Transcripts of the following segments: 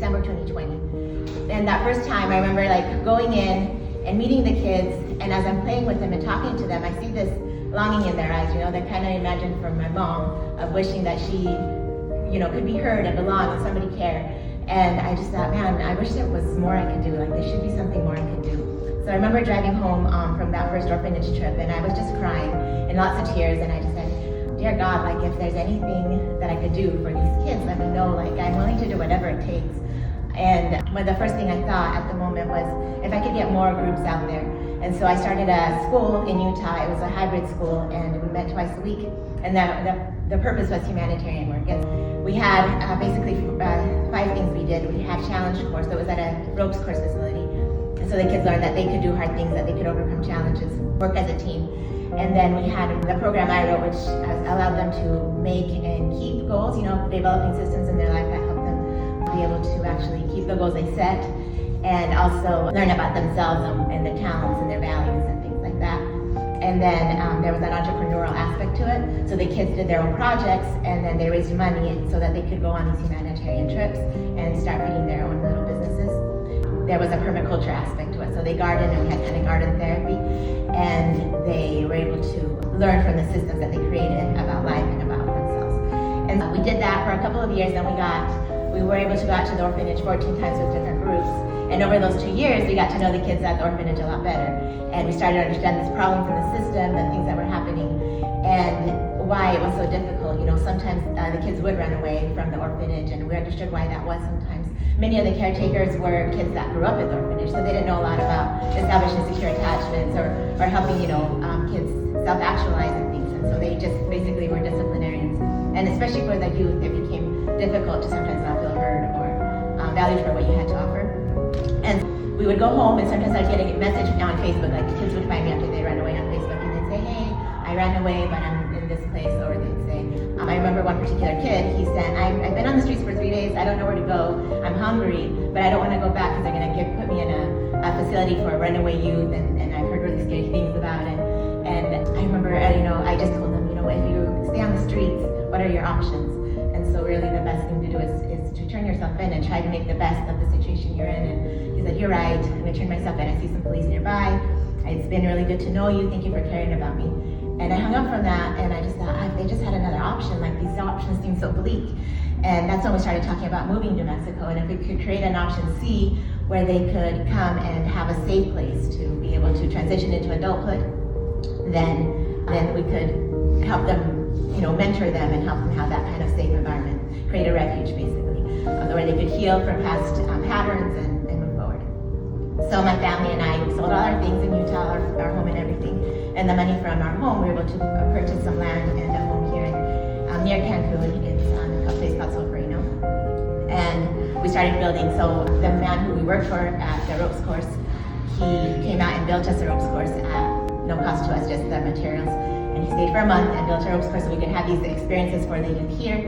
December 2020. And that first time, I remember like going in and meeting the kids, and as I'm playing with them and talking to them, I see this longing in their eyes, that kind of imagined from my mom of wishing that she, could be heard and belong and somebody cared. And I just thought, man, I wish there was more I could do. Like, there should be something more I could do. So I remember driving home from that first orphanage trip, and I was just crying and lots of tears, and I just said, dear God, like, if there's anything that I could do for these kids, let me know. Like, I'm willing to do whatever it takes. And the first thing I thought at the moment was if I could get more groups out there. And so I started a school in Utah. It was a hybrid school, and we met twice a week. And the purpose was humanitarian work. And we had basically 5 things we did. We had challenge course that was at a ropes course facility. And so the kids learned that they could do hard things, that they could overcome challenges, work as a team. And then we had the program I wrote, which allowed them to make and keep goals, developing systems in their life that help them be able to actually keep the goals they set, and also learn about themselves and their talents and their values and things like that. And then there was an entrepreneurial aspect to it. So the kids did their own projects, and then they raised money so that they could go on these humanitarian trips and start feeding their own little businesses. There was a permaculture aspect to it. So they gardened, and we had kind of garden therapy, and they were able to learn from the systems that they created about life and about themselves. And we did that for a couple of years. Then we were able to go out to the orphanage 14 times with different groups. And over those 2 years, we got to know the kids at the orphanage a lot better. And we started to understand these problems in the system, the things that were happening, and why it was so difficult. Sometimes the kids would run away from the orphanage, and we understood why that was sometimes. Many of the caretakers were kids that grew up at the orphanage, so they didn't know a lot about establishing secure attachments or helping, kids self-actualize and things. And so they just basically were disciplinarians. And especially for the youth, it became difficult to sometimes not feel heard or valued for what you had to offer. And we would go home, and sometimes I'd get a message on Facebook, like the kids would find me after they ran away on Facebook, and they'd say, hey, I ran away, but I'm in this place. Or they'd say, I remember one particular kid, he said, I've been on the streets for 3 days, I don't know where to go, I'm hungry, but I don't want to go back because they're going to put me in a facility for runaway youth, and I've heard really scary things about it. And I remember, I just told them, if you stay on the streets, what are your options? And so really the best thing to do is to turn yourself in and try to make the best of the situation you're in. And he said, you're right, I'm going to turn myself in. I see some police nearby. It's been really good to know you. Thank you for caring about me. And I hung up from that, and I just thought, if they just had another option, like these options seem so bleak. And that's when we started talking about moving to Mexico, and if we could create an option C where they could come and have a safe place to be able to transition into adulthood, then we could help them, mentor them and help them have that kind of safe environment, create a refuge basically, where they could heal from past patterns and move forward. So my family and I sold all our things in Utah, our home and everything, and the money from our home we were able to purchase some land and a home here near Cancun. It's a place called Solferino. And we started building. So the man who we worked for at the ropes course, he came out and built us a ropes course at no cost to us, just the materials. And he stayed for a month and built a ropes course so we could have these experiences for they live here.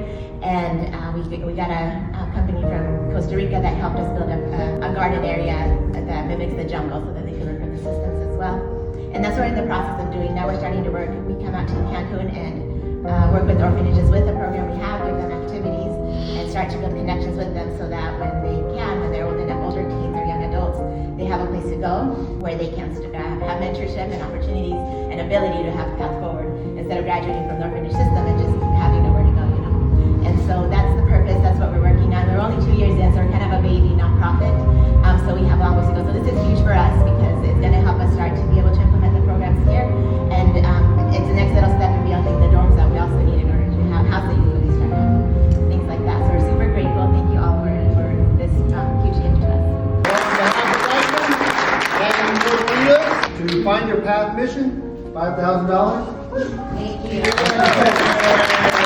And we got a company from Costa Rica that helped us build a garden area that mimics the jungle so that they could learn from the systems as well. And that's what we're in the process of doing. Now we're starting to work. We come out to Cancun and work with orphanages with the program we have, give them activities, and start to build connections with them so that when they're old enough, older teens or young adults, they have a place to go where they can have mentorship and opportunities and ability to have a path forward instead of graduating from the orphanage system and just having nowhere to go, And so that's the purpose, that's what we're working on. We're only 2 years in, so we're kind of a baby nonprofit. So we have a long ways to go. So this is huge for us because it's going to help us start to be able to implement the programs here. And it's the next little step in building the dorms that we also need in order to have housing when we start things like that. So we're super grateful. Thank you all for this huge gift to us. To find your path mission, $5,000. Thank you.